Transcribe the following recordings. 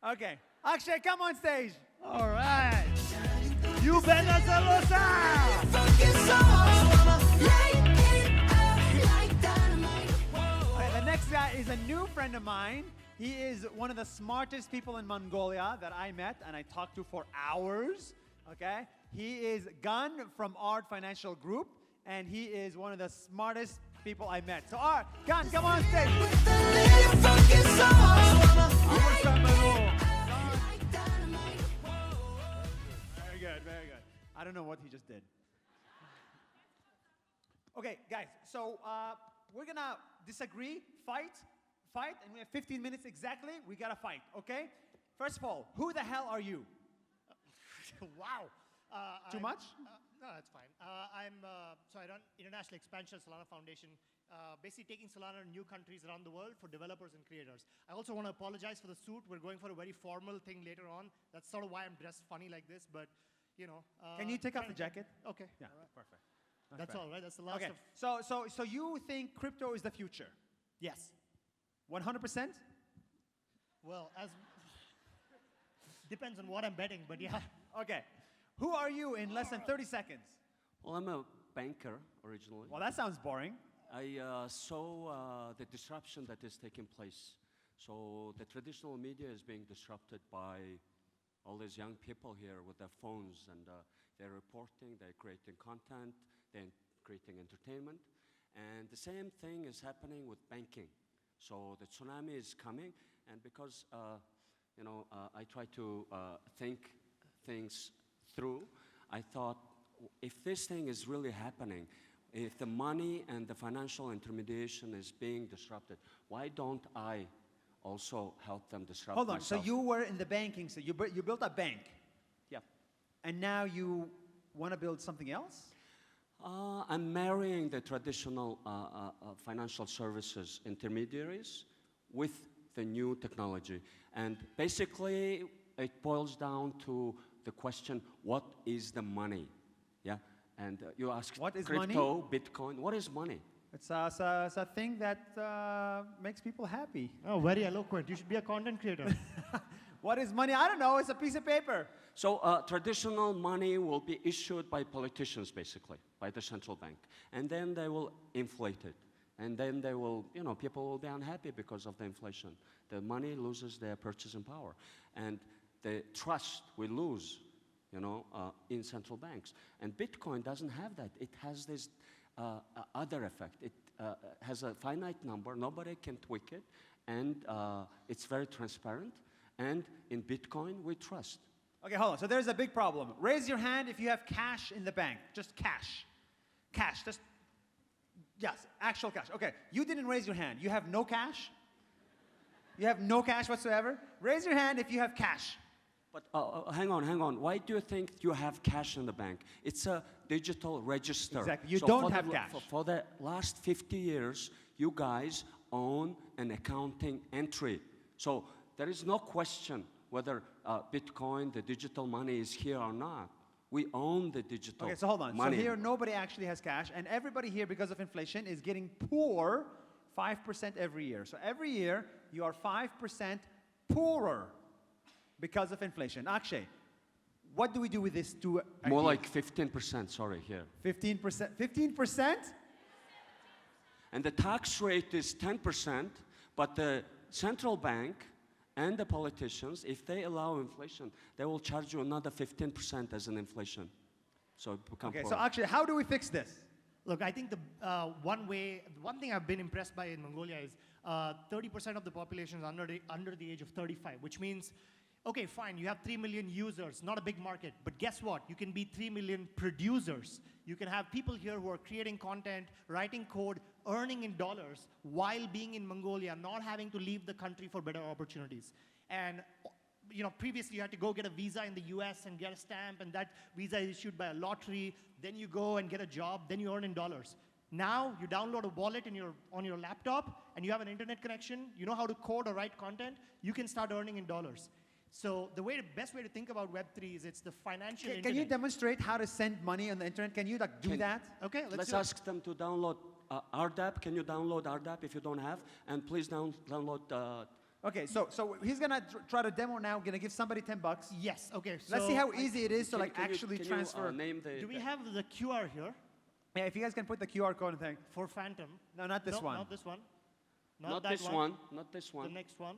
Okay. Akshai, come on stage. All right. You better salusa. Okay, the next guy is a new friend of mine. He is one of the smartest people in Mongolia that I met and I talked to for hours. Okay. He is Gun from Art Financial Group, and he is one of the smartest people I met. So, Art, Gun, come on stage. Very good, very good. I don't know what he just did. Okay, guys, so we're gonna disagree, fight, and we have 15 minutes exactly. We gotta fight, okay? First of all, who the hell are you? Wow. Too much? No, that's fine. So I run International Expansion Solana Foundation, basically taking Solana to new countries around the world for developers and creators. I also want to apologize for the suit. We're going for a very formal thing later on. That's sort of why I'm dressed funny like this, but, you know. Can you take off the jacket? Okay. Yeah, all right. perfect. That's all right. That's the last Okay, of... so you think crypto is the future? Yes. 100%? Well, depends on what I'm betting, but yeah. Okay. Who are you in less than 30 seconds? Well, I'm a banker originally. Well, that sounds boring. I saw the disruption that is taking place. So the traditional media is being disrupted by all these young people here with their phones, and they're reporting, they're creating content, they're creating entertainment. And the same thing is happening with banking. So the tsunami is coming, and because I try to think things through, I thought, if this thing is really happening, if the money and the financial intermediation is being disrupted, why don't I also help them disrupt Hold on, myself? so you were in the banking, so you built a bank. Yeah. And now you want to build something else? I'm marrying the traditional financial services intermediaries with the new technology. And basically, it boils down to the question, what is the money? Yeah? And you asked What is crypto, Bitcoin, what is money? It's a thing that makes people happy. Oh, very eloquent. You should be a content creator. What is money? I don't know. It's a piece of paper. So traditional money will be issued by politicians, basically, by the central bank. And then they will inflate it. And then they will, people will be unhappy because of the inflation. The money loses their purchasing power. And the trust we lose, in central banks. And Bitcoin doesn't have that. It has this other effect. It has a finite number. Nobody can tweak it. And it's very transparent. And in Bitcoin, we trust. Okay, hold on. So there's a big problem. Raise your hand if you have cash in the bank. Just cash. Cash. Just, yes, actual cash. Okay, you didn't raise your hand. You have no cash? You have no cash whatsoever? Raise your hand if you have cash. But hang on. Why do you think you have cash in the bank? It's a digital register. Exactly. You don't have cash. For the last 50 years, you guys own an accounting entry. So there is no question whether Bitcoin, the digital money, is here or not. We own the digital money. Okay, so hold on. So here, nobody actually has cash, and everybody here, because of inflation, is getting poor 5% every year. So every year, you are 5% poorer because of inflation. Akshay, what do we do with this two ideas? More like 15%, sorry, here. 15%? 15%? And the tax rate is 10%, but the central bank and the politicians, if they allow inflation, they will charge you another 15% as an inflation. So it becomes Okay, so actually, how do we fix this? Look, I think the one thing I've been impressed by in Mongolia is 30% of the population is under the age of 35, which means, okay, fine, you have 3 million users, not a big market, but guess what? You can be 3 million producers. You can have people here who are creating content, writing code, earning in dollars while being in Mongolia, not having to leave the country for better opportunities. And previously you had to go get a visa in the US and get a stamp, and that visa is issued by a lottery. Then you go and get a job, then you earn in dollars. Now you download a wallet on your laptop, and you have an internet connection. You know how to code or write content. You can start earning in dollars. So the best way to think about Web3 is it's the financial internet. Can you demonstrate how to send money on the internet? Can you do that? Okay, let's ask them to download RDAP. Can you download RDAP if you don't have? And please download Okay, so he's gonna try to demo now. Gonna give somebody $10. Yes. Okay. So Let's see how easy it is to like Can you- actually can transfer. You, name the, do we have the QR here Yeah, if you guys can put the QR code and thing. for Phantom? No, not this No, one. Not this one. not that this one. Not this The one. next one.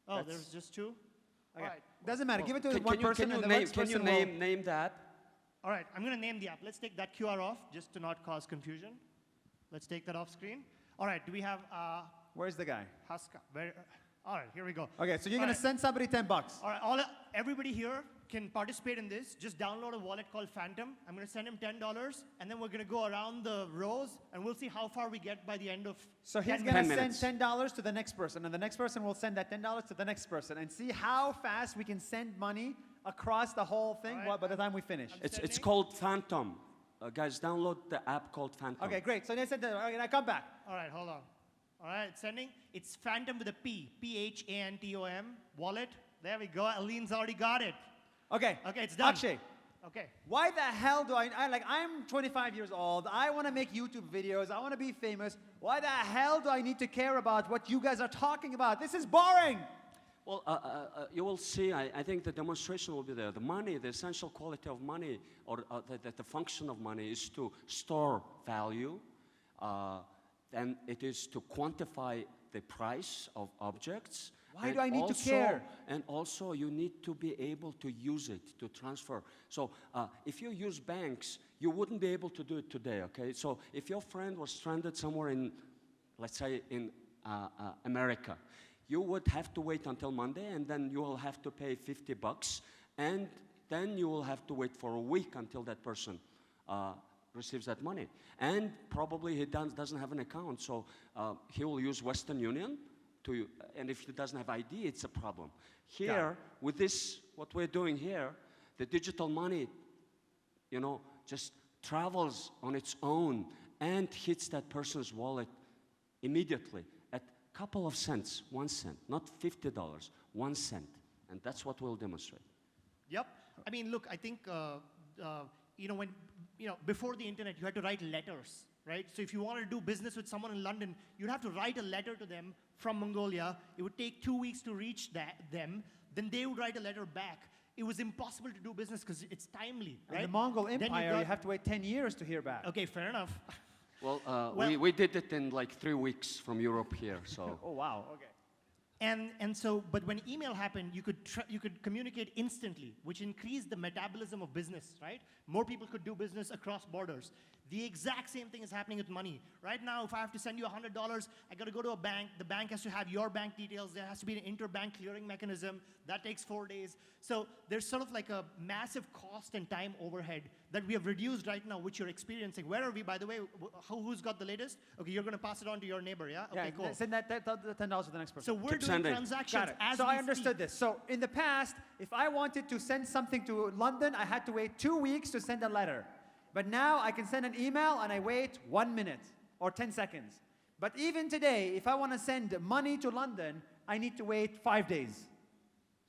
Oh, That's- there's just two. Okay. All right. Doesn't matter. Give it to Can, one can you, person, can you and the name? next Can you person name that? All right. I'm going to name the app. Let's take that QR off just to not cause confusion. Let's take that off screen. All right. Do we have Where's the guy? Haska? All right. Here we go. Okay, so you're All gonna right. send somebody $10. All right, everybody here can participate in this. Just download a wallet called Phantom. I'm going to send him $10, and then we're going to go around the rows, and we'll see how far we get by the end of. So he's 10 gonna 10 send minutes. $10 to the next person, and the next person will send that $10 to the next person, and see how fast we can send money across the whole thing All right. by the time we finish. It's Sending. called Phantom. Guys, download the app called Phantom. Okay, great. So they said, okay, now come back. All right, hold on. All right, sending. It's Phantom with a P. Phantom. Wallet. There we go. Aline's already got it. Okay. Okay, it's done. Akshay, Okay. why the hell do I'm 25 years old. I want to make YouTube videos. I want to be famous. Why the hell do I need to care about what you guys are talking about? This is boring. Well, you will see, I think the demonstration will be there. The money, the essential quality of money, or the function of money is to store value. Then it is to quantify the price of objects. Why And do I need to also- care? And also, you need to be able to use it, to transfer. So if you use banks, you wouldn't be able to do it today, okay? So if your friend was stranded somewhere in, let's say, in America, you would have to wait until Monday, and then you will have to pay $50, and then you will have to wait for a week until that person receives that money. And probably he doesn't have an account, so he will use Western Union, and if he doesn't have ID, it's a problem. Here, with this, what we're doing here, the digital money, just travels on its own and hits that person's wallet immediately at a couple of cents, 1 cent, not $50, 1 cent. And that's what we'll demonstrate. Yep. I mean, look, I think, when, before the internet, you had to write letters, right? So if you wanted to do business with someone in London, you'd have to write a letter to them from Mongolia. It would take 2 weeks to reach them. Then they would write a letter back. It was impossible to do business because it's timely, right? In the Mongol Then Empire, you have to wait 10 years to hear back. Okay, fair enough. Well, Well- we did it in like 3 weeks from Europe here, so. Oh, wow. Okay. And so, but when email happened, you could communicate instantly, which increased the metabolism of business, right? More people could do business across borders. The exact same thing is happening with money. Right now, if I have to send you $100, I got to go to a bank. The bank has to have your bank details. There has to be an interbank clearing mechanism. That takes 4 days. So there's sort of like a massive cost and time overhead that we have reduced right now, which you're experiencing. Where are we, by the way? Who's got the latest? Okay, you're going to pass it on to your neighbor, yeah? Okay, cool. Send that $10 to the next person. So we're Keep doing sending. transactions Got it. as So we I understood speak. this. So in the past, if I wanted to send something to London, I had to wait 2 weeks to send a letter. But now I can send an email and I wait 1 minute or 10 seconds. But even today, if I want to send money to London, I need to wait 5 days.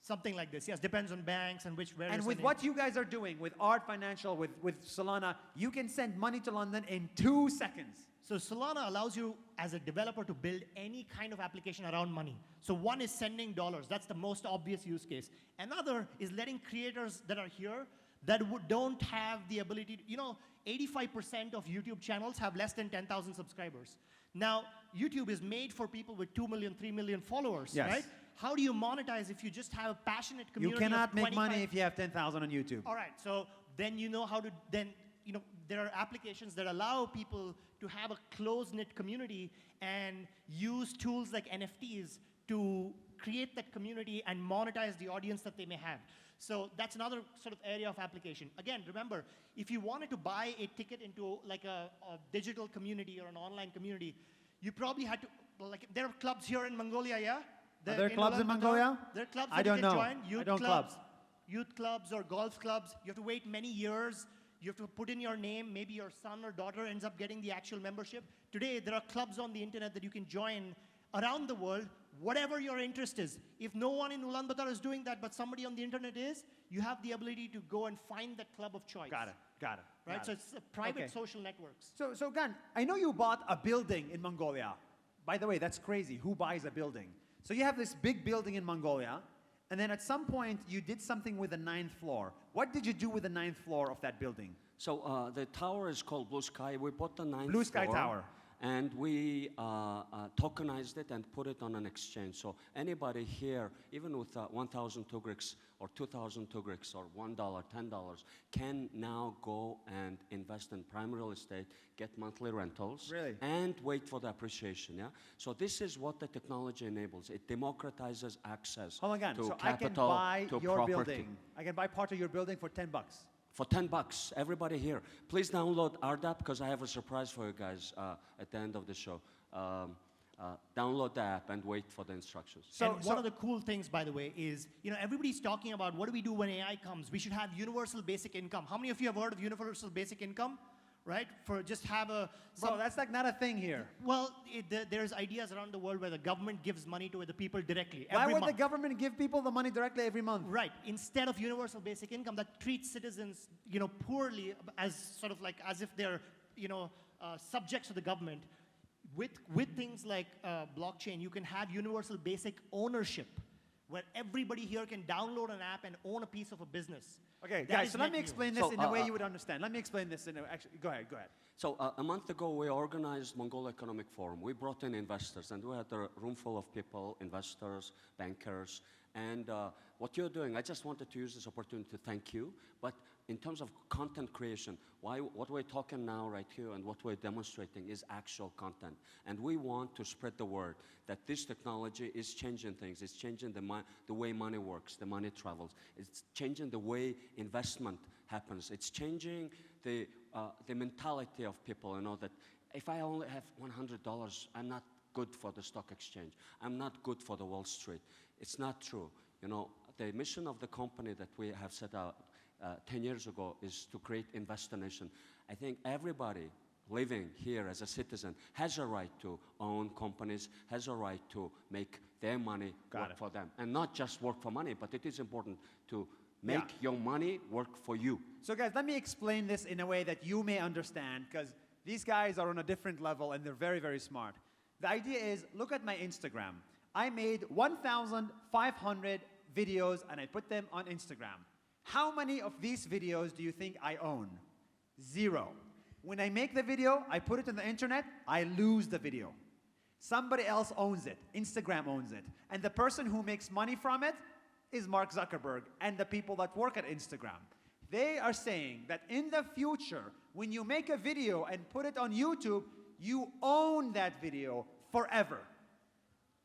Something like this, yes. Depends on banks and where And you're with sending. what you guys are doing with Art Financial, with Solana, you can send money to London in 2 seconds. So Solana allows you as a developer to build any kind of application around money. So one is sending dollars. That's the most obvious use case. Another is letting creators that are here that don't have the ability to, 85% of YouTube channels have less than 10,000 subscribers. Now, YouTube is made for people with 2 million, 3 million followers, Yes. right? How do you monetize if you just have a passionate You community of cannot make 25 money if you have 10,000 on YouTube. All right, so then you know how to, there are applications that allow people to have a close-knit community and use tools like NFTs to create that community and monetize the audience that they may have. So that's another sort of area of application. Again, remember, if you wanted to buy a ticket into like a digital community or an online community, you probably had to, there are clubs here in Mongolia, yeah? Are there clubs in Mongolia? There are clubs I that you don't can know. join. I don't clubs. Youth clubs or golf clubs. You have to wait many years. You have to put in your name. Maybe your son or daughter ends up getting the actual membership. Today, there are clubs on the internet that you can join around the world, whatever your interest is. If no one in Ulaanbaatar is doing that, but somebody on the internet is, you have the ability to go and find that club of choice. Got it. Right? So it's private Okay. social networks. So Gan, I know you bought a building in Mongolia. By the way, that's crazy. Who buys a building? So you have this big building in Mongolia, and then at some point you did something with the 9th floor. What did you do with the 9th floor of that building? So the tower is called Blue Sky. We bought the 9th Blue Sky floor, Tower. and we tokenized it and put it on an exchange. So anybody here, even with 1,000 tugriks or 2,000 tugriks or $1, $10, can now go and invest in prime real estate, get monthly rentals, Really? and wait for the appreciation. Yeah. So this is what the technology enables. It democratizes access Hold on again. to So I can capital, buy to your property. building. I can buy part of your building for $10. For $10, everybody here. Please download RDAP because I have a surprise for you guys at the end of the show. Download the app and wait for the instructions. So one of the cool things, by the way, is, everybody's talking about what do we do when AI comes? We should have universal basic income. How many of you have heard of universal basic income? Right? For just have a... Bro, that's like not a thing here. Well, there's ideas around the world where the government gives money to the people directly. Why every would month. the government give people the money directly every month? Right. Instead of universal basic income that treats citizens, poorly as sort of like as if they're, subjects to the government. With things like blockchain, you can have universal basic ownership where everybody here can download an app and own a piece of a business. Okay, That guys, is so let net me new. explain this So, in a way you would understand. Let me explain this actually, go ahead. So a month ago, we organized Mongol Economic Forum. We brought in investors, and we had a room full of people, investors, bankers. And what you're doing, I just wanted to use this opportunity to thank you. But in terms of content creation, what we're talking now right here and what we're demonstrating is actual content. And we want to spread the word that this technology is changing things. It's changing the way money works, the money travels. It's changing the way investment happens. It's changing the mentality of people, that if I only have $100, I'm not good for the stock exchange. I'm not good for the Wall Street. It's not true. The mission of the company that we have set out 10 years ago is to create Investor Nation. I think everybody living here as a citizen has a right to own companies, has a right to make their money work for them. And not just work for money, but it is important to make your money work for you. So guys, let me explain this in a way that you may understand, because these guys are on a different level and they're very, very smart. The idea is, look at my Instagram. I made 1,500 videos and I put them on Instagram. How many of these videos do you think I own? 0. When I make the video, I put it on the internet, I lose the video. Somebody else owns it. Instagram owns it. And the person who makes money from it is Mark Zuckerberg and the people that work at Instagram. They are saying that in the future, when you make a video and put it on YouTube, you own that video forever.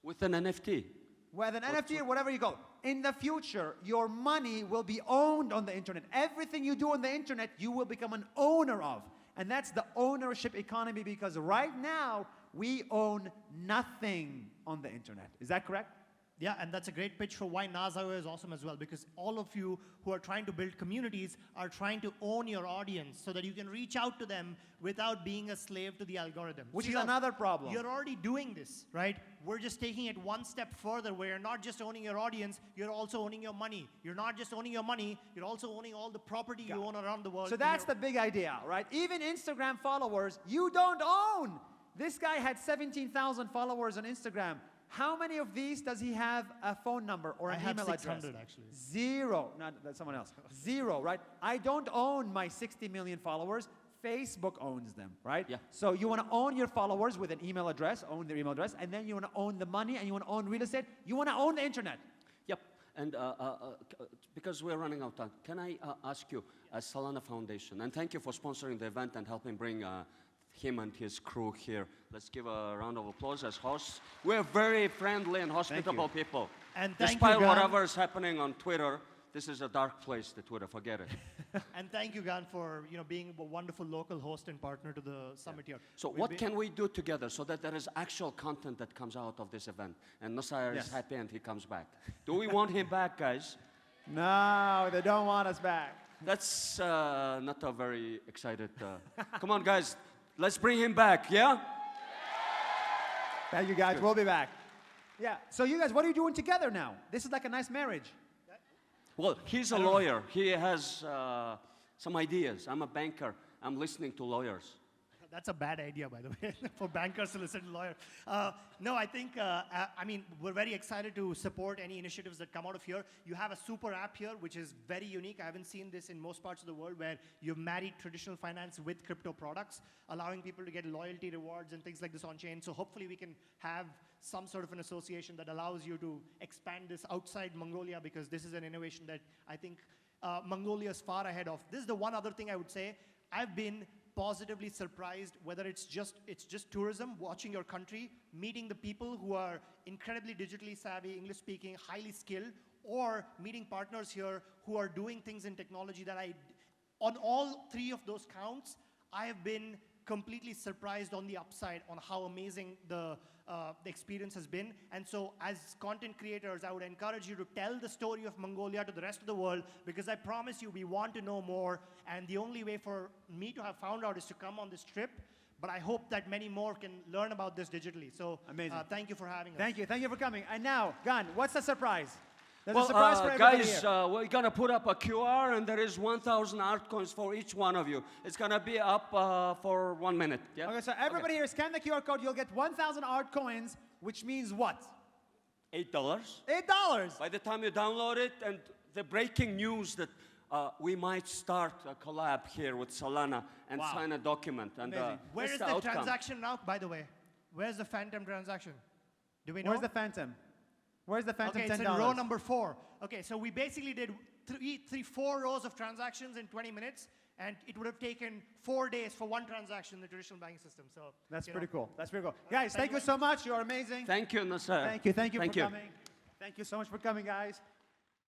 With an NFT. With an NFT or whatever you call it. In the future, your money will be owned on the internet. Everything you do on the internet, you will become an owner of. And that's the ownership economy, because right now, we own nothing on the internet. Is that correct? Yeah, and that's a great pitch for why Nas is awesome as well, because all of you who are trying to build communities are trying to own your audience so that you can reach out to them without being a slave to the algorithm. Which is another problem. You're already doing this, right? We're just taking it one step further, where you're not just owning your audience, you're also owning your money. You're not just owning your money, you're also owning all the property you own around the world. So that's the big idea, right? Even Instagram followers, you don't own. This guy had 17,000 followers on Instagram. How many of these does he have a phone number or an email address? 600 actually. 0. Not that's someone else. 0, right? I don't own my 60 million followers. Facebook owns them, right? Yeah. So you want to own your followers with an email address, own their email address, and then you want to own the money, and you want to own real estate. You want to own the internet. Yep. And because we're running out of time, can I ask you, as Solana Foundation, and thank you for sponsoring the event and helping bring him and his crew here. Let's give a round of applause as hosts. We're very friendly and hospitable people. And thank Despite you, Gan. whatever is happening on Twitter, this is a dark place, the Twitter, forget it. And thank you, Gan, for being a wonderful local host and partner to the summit here. So what can we do together so that there is actual content that comes out of this event? And Nuseyr is happy and he comes back. Do we want him back, guys? No, they don't want us back. That's not a very excited... Come on, guys. Let's bring him back, yeah? Thank you, guys. We'll be back. Yeah. So you guys, what are you doing together now? This is like a nice marriage. Well, he's a lawyer. He has some ideas. I'm a banker. I'm listening to lawyers. That's a bad idea, by the way, for bankers to listen to lawyers. No, I think, I mean, we're very excited to support any initiatives that come out of here. You have a super app here, which is very unique. I haven't seen this in most parts of the world, where you've married traditional finance with crypto products, allowing people to get loyalty rewards and things like this on chain. So hopefully we can have some sort of an association that allows you to expand this outside Mongolia, because this is an innovation that I think Mongolia is far ahead of. This is the one other thing I would say. I've been positively surprised, whether it's just tourism, watching your country, meeting the people who are incredibly digitally savvy, English speaking, highly skilled, or meeting partners here who are doing things in technology that on all three of those counts, I have been completely surprised on the upside on how amazing the experience has been. And so as content creators, I would encourage you to tell the story of Mongolia to the rest of the world, because I promise you we want to know more, and the only way for me to have found out is to come on this trip. But I hope that many more can learn about this digitally. So amazing. Thank you for having us. Thank you for coming. And now, Gan, what's the surprise? There's Well, a surprise for everybody guys, here. we're going to put up a QR, and there is 1,000 art coins for each one of you. It's going to be up for 1 minute. Yeah? Okay, so everybody here, scan the QR code. You'll get 1,000 art coins, which means what? $8. $8. By the time you download it, and the breaking news that we might start a collab here with Solana and Wow. sign a document. And Amazing. Where that's is the outcome. transaction now, by the way? Where's the phantom transaction? Do we know? Where's the Phantom? Where's the Phantom Okay, $10? it's in row number 4. Okay, so we basically did 4 rows of transactions in 20 minutes, and it would have taken 4 days for one transaction in the traditional banking system. So That's you pretty know. cool. That's pretty cool. Guys, thank you so much. You're amazing. Thank you, Nuseyr. Thank you for coming. Thank you so much for coming, guys.